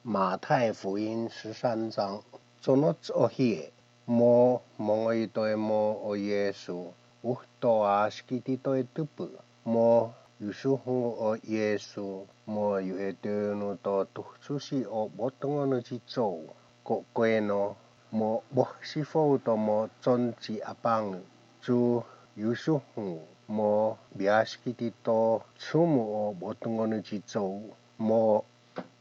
马太福音13章，その日ももいとえもお耶稣uhto askiti to tupu mo yusuhu o Yesu mo yuetunu to tuhsusi o botongono chicho ko koeno mo bohsifo to mo chonchi apang chu yusuhu mo biaskiti to sumu o botongono chicho mo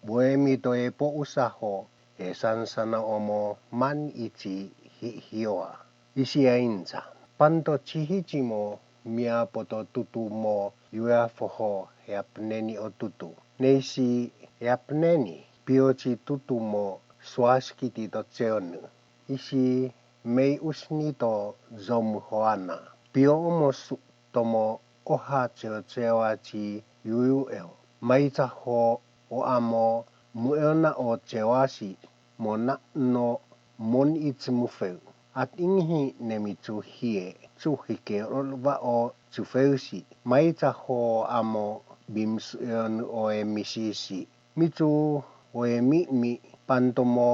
Buemi to e po usaho e sansana omo man ichi hioa. Isi ainza. Panto chihichi mo mia poto tutu mo yua foho e apneni o tutu. Neisi e apneni piochi tutu mo swaskiti to tseonu. Isi mei usni to zomu hoana. Pio omo su tomo oha tseo achi yuyu eo. Maita ho o amo mueona o chewasi mo na no mon itzmufeu at inghi nemitu hie tu hike rolva o tufeusi maita ho amo bimsueon o emisisi mitu o emi pantomo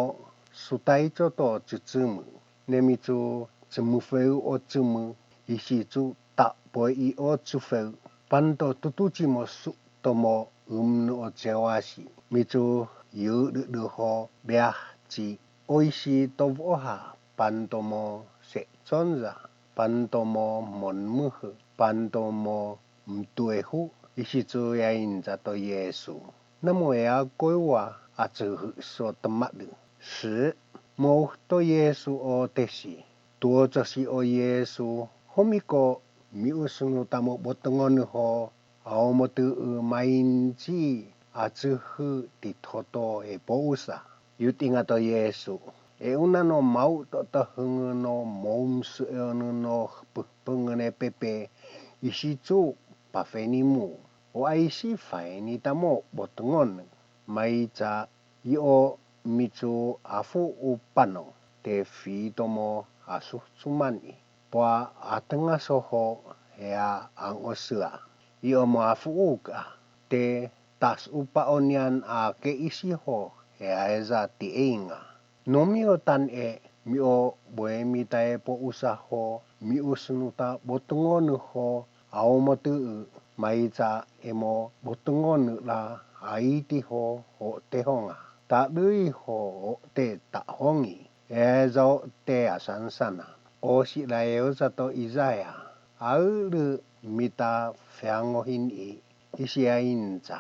sutaito to tsutsumu nemitu tsumufeu o tsumu isitu ta poi o tsufeu panto tutuchimo su tomo o chewasi mitu yu ho beachi oishi tovoha pantomo se chonza pantomo monmuhu pantomo mtuehu isitu yainza to Yesu namo ya koiwa atsu so tamadu shi mo to Yesu o tesi tuotosi o Yesu homiko miusunu tamo botongonu ho aomotu mainchi atsuhu titoto e pousa yutinga to Yesu e una no mau to tahungu no momsu no pungene pepe isitu pafenimu o aisi faini tamo botongon maicha io mitu afu upano te fitomo asu sumani pa atenga soho ya angosua io mo afu uka te tas upa onian a ke isi ho e aeza ti einga no mio tan e mio boemi tae po usaho mi usnuta botongonu ho aomotu maita emo botongonu la aiti ho o te honga ta lui ho o te ta hongi e zo te asansana o si laeo zato Isaya aulu mita feangohin isi ainza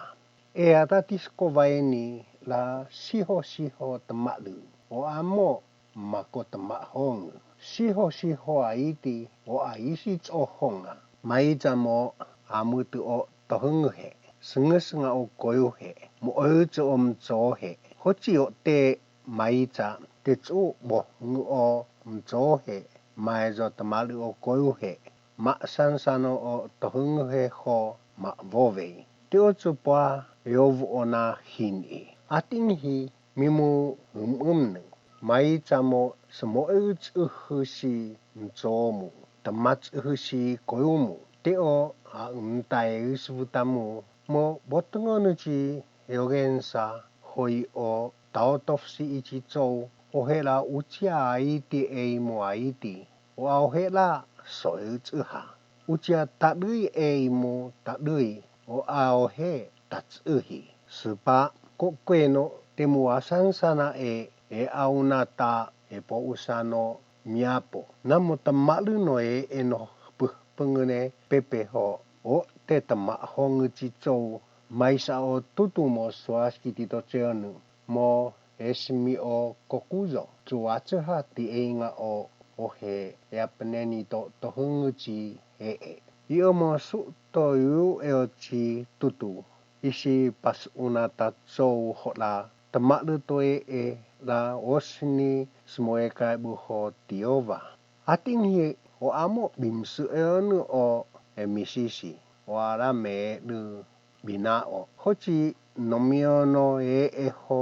e atatis kovaeni la siho tamalu o amo mako tamahong siho aiti o aisi tsohonga maita mo amutu o tohunguhe senga o koyuhe mo oitu tsohe hochi o te maita te tsu bo o mtsohe maizo tamalu o koyuhe ma sansano o tohunguhe ho ma vove te otu pa yovu ona hini atinghi mimu maita mo smo uhusi mtsomu tamats uhusi koyumu te o a umtae usvutamu mo botongonuchi yogensa hoi o taotofsi ichi tso ohela uchia aiti eimo aiti o ohela soiutuha uchia tadui eimo tadui o aohe tatsuhi supa kokweno temu asansana e aunata e po usano miapo namo tamalu no e eno pengene pepe ho o te tamahong chicho maisa o tutumo swaskiti to cheonu mo esmi o kokuzo tuatsaha ti einga o ohe yapneni to tohunguchi io mo su to yu chi tutu isi pas una tatso hola tamalu to la osni smoe kai buho tiova ating o amo bimsu eonu o emisisi o arame du binao hochi nomiono ho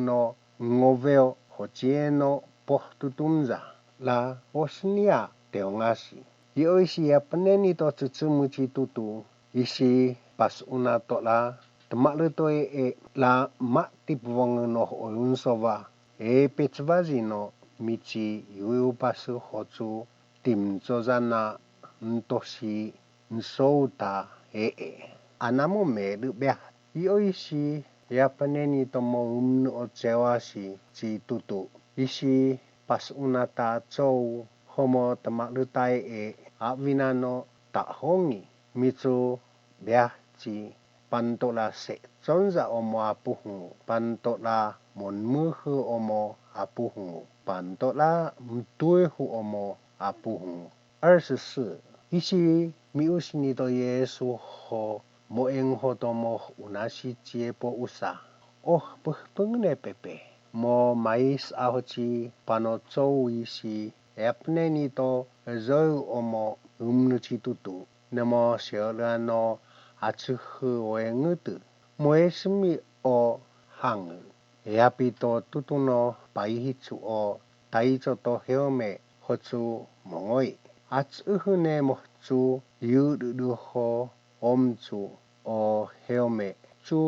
no ngoveo hochieno pohtutunza la osnia teongasi io isi apneni to tsumuchi tutu isi pas una to la tamaluto la matipwang no unsova petsvazi no michi yupasu hotsu timzozana ntoshi nsouta anamo me lubya yoishi yapaneni tomo umno ochewashi chi tutu ishi pas unata chou homo tamalutai avinano tahongi mitsu biachi pantola se zonza omo apuhu pantola monmuhu omo apuhu pantola mtuehu omo apuhu 24ishi miusni to yesu ho moeng ho tomo unashi chiepo usa puhpungne pepe mo mais ahochi pano chou ishi epneni to zoi omo umnuchi tutu nemo siolano achuhu oengutu moesmi o hang yapito tutuno paihitsu o taicho to heome hotsu mongoi achuhune mohchu yuduho omchu o heome chu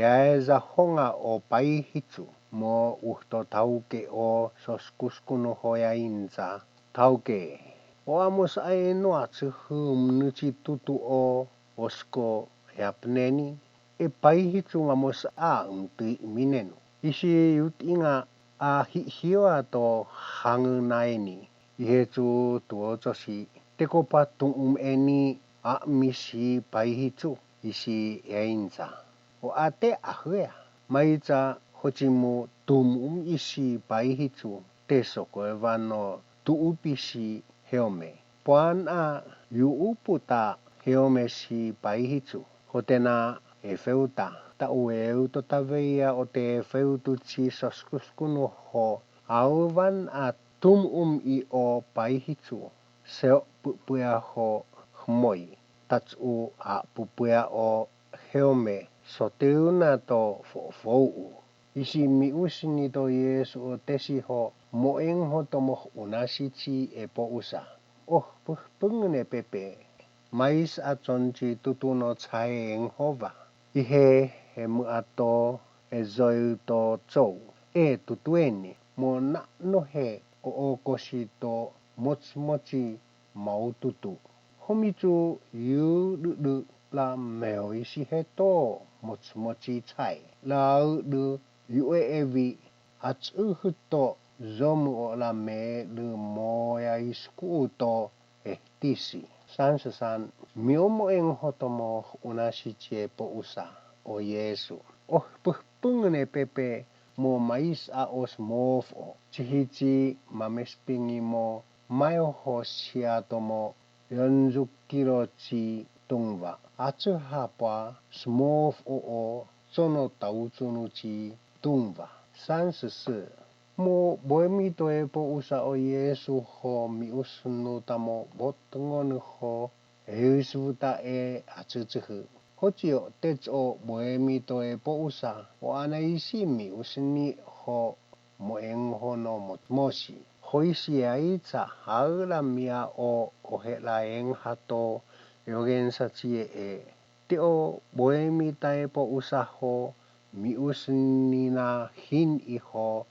yaeza honga o paihitsu mo uhto tauke o soskuskuno hoya inza tauke o amos aeno achuhu umnuchi tutu o osko yapneni paihitsu amos umti minenu ishi yutinga hihioa to hangunaini ihechu tuochoshi tekopa eni misi paihitsu ishi einza o ate ahuea maiza hochimu ishi paihitsu tesoko evano tuupishi heome poan yuuputa heome si paihitsu hotena efeuta ta ueuto taveia o te feutu chi soskuskunu ho auvan i o paihitsu seo pupuya ho hmoi tatsu pupuya o heome soteuna to fou ishi miusni to yesu o tesi ho moeng ho tomo unasichi epo usa puhpungne pepe mais achonchi tutuno chaeng hova ihe muato ezoi to chou tutueni mo na nohe o koshi to mochi maututu homichu yu la meo ishi heto mochi chai la evi achuhuto zomu o la me moya isku to tisi 33 miomo en hotomo unashichie po usa o yesu puhpungne pepe mo mais os mofo chihichi mamespingi mo mayo ho siatomo 40 kilo chi tungwa achu hapa smof o sono tauchunu chi tungwa 34 mo boemi to epo usa o yesu ho miusnu tamo botungon ho eusvuta achuchuhu hochio techo boemi to epo usa o anaishi miusni ho moeng ho no motmoshi hoishi aitsa haula mia o ohelaeng hato yogensa chie teo boemi ta epo usa ho miusni na hin iho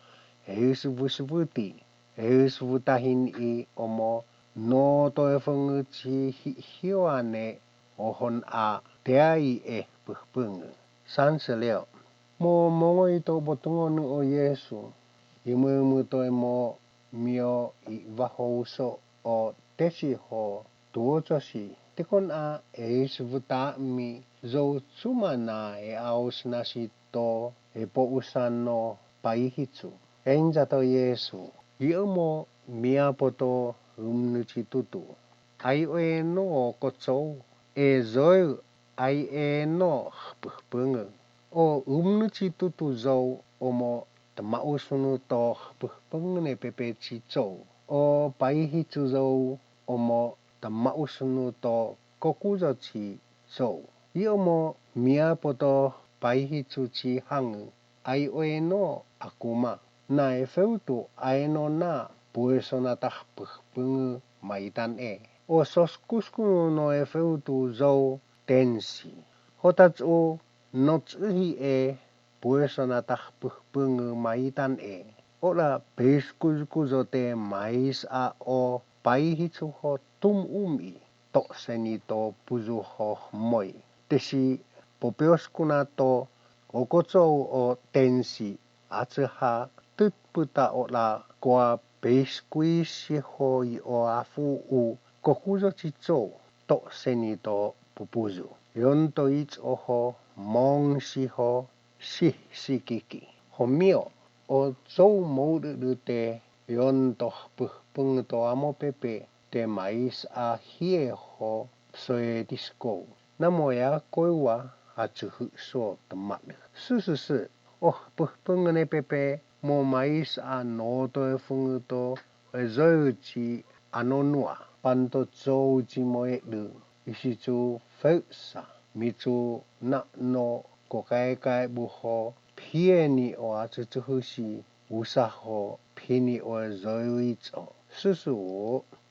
eusvuta hin I omo no to efunguchi hioane ohon teai puhpung 36 mo mongoi to botungon o yesu imumu to mo mio vahouso o tesi ho tuochoshi tekon eusvuta mi zo tsumana aus nasi to epo usano paihitsu enja to yesu iomo mia poto umnuchi tutu ai no kochou zoi ai no puhpung o umnuchi tutu zo omo tamausunu to puhpungne pepe chichou o paihitsu zo omo tamausunu to kokuzo chi zo iomo mia poto paihitsu chi hang ai no akuma na efeutu aeno na puesonata puhpung maitan o soskusku no efeutu zo tensi hotatsu notsuhi e puesona tahpuhpungu maitan e. Ola peskuzo te mais a o paihitsu ho umi. Tokseni to puzu ho moi. Tesi popioskuna to okotsou o tensi atseha tutputa ola koa peskuisi hoi o afu u kokuzo chitsou. Tokseni to pupuzu. Yonto its oho mongsi ho sikiki. Homio o tsou moudu te yonto puhpung to amo pepe te mais a hie ho soe disco. Namoya koiwa atsuhu so tamalu. Sususu oh puhpung ne pepe mo mais a noto e fungu to e zoichi anonua. Panto tsou chi moedu. Isichu fausa. Mitu na no kokai buho pieni o atsutuhushi usaho pini o zoicho. Susu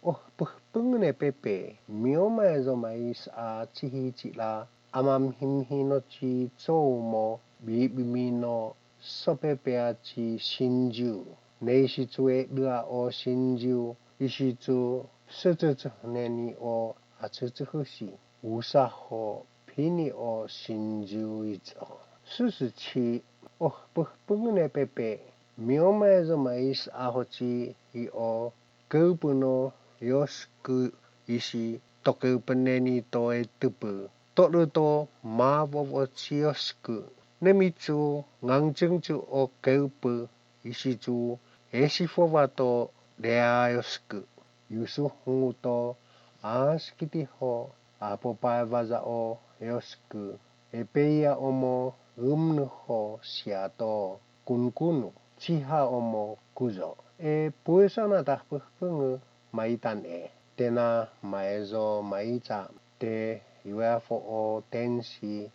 oh puhpung pepe mioma ezo mais a chihichi la amam himhino chi tsou mo bibimino sopepe a chi shinju. Neishichu e dua o shinju ishichu sututu neni o atsutuhushi usaho pini o shinju icho. Susuchi oh puhpung pepe mioma ezo mais ahochi I o kaupuno yosku ishi tokeupeneni to e tupu. Tolu to mavovo chiosku. Nemitsu ngangchungchu o kaupu ishichu esifova to leayosku. Yusu hungu to askiti ho apopai vaza o yosku. Epeia omo umnu ho siato kunkunu. Chiha omo kuzo. E puesana tahpuhpungu maitan e. Tena maezo maita te iwafo o tensi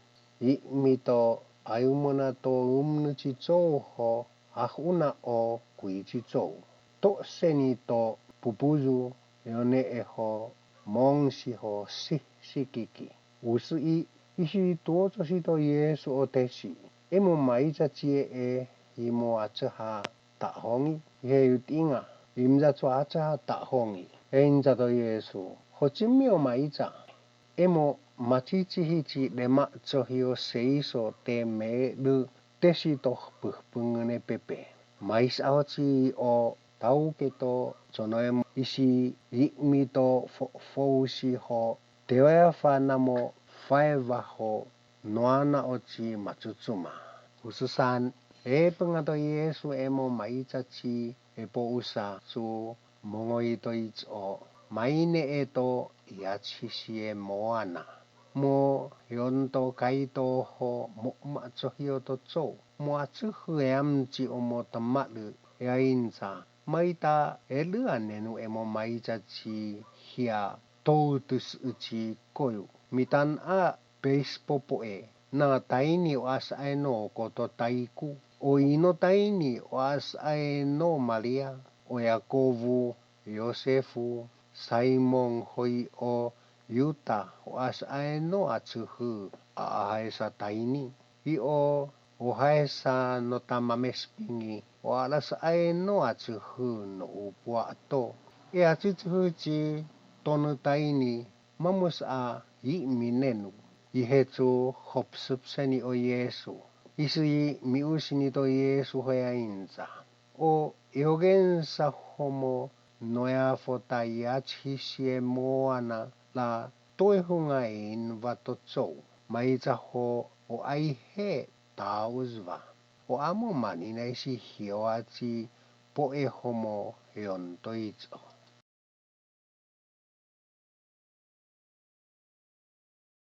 mito ayumona to umnu chichou ho ahuna o kui chichou. To seni to pupuzu yone e ho mongsi ho sikiki. Usui isi tuoto sito Yesu o tesi. Emo maita chie e imo atsaha tahongi. He yutinga. Imza tsua atsaha tahongi. Enza to Yesu. Hochimio maita. Emo machichihichi lema tsohio seiso te me lu tesi toh puhpungene pepe. Mais ahochi o tauketo sonoemo isi mito fousi ho tewea fanamo faeva ho noana ochi matsutsuma. Ususan pengato Yesu emo maita chi epo usa su mongoito icho maine eto iachisie moana. Mo yonto kaito ho matsohio to tso. Mo atsuhu eamchi omo tamalu yainza. Maita elua nenu emo maita chi hia toutus uchi koyu. Mitan a base popoe. Na taini o as aeno koto taiku. O ino taini o as aeno Maria. O Yakovu, Yosefu, Simon hoi o Yuta o as aeno atsuhu a ahaesa taini. I o haesa no tamamespingi o alas aeno atsuhu no upua ato. E atsuhu chi tonu taini mamus a minenu. Ihetu hopsupseni o Yesu. Isui miusini to Yesu hoya inza. O iogensa homo noea fota iachisie moana la toihunga in vatotsou. Maita ho o aihe tauzva. O amo manina isi hioachi poe homo yontoicho.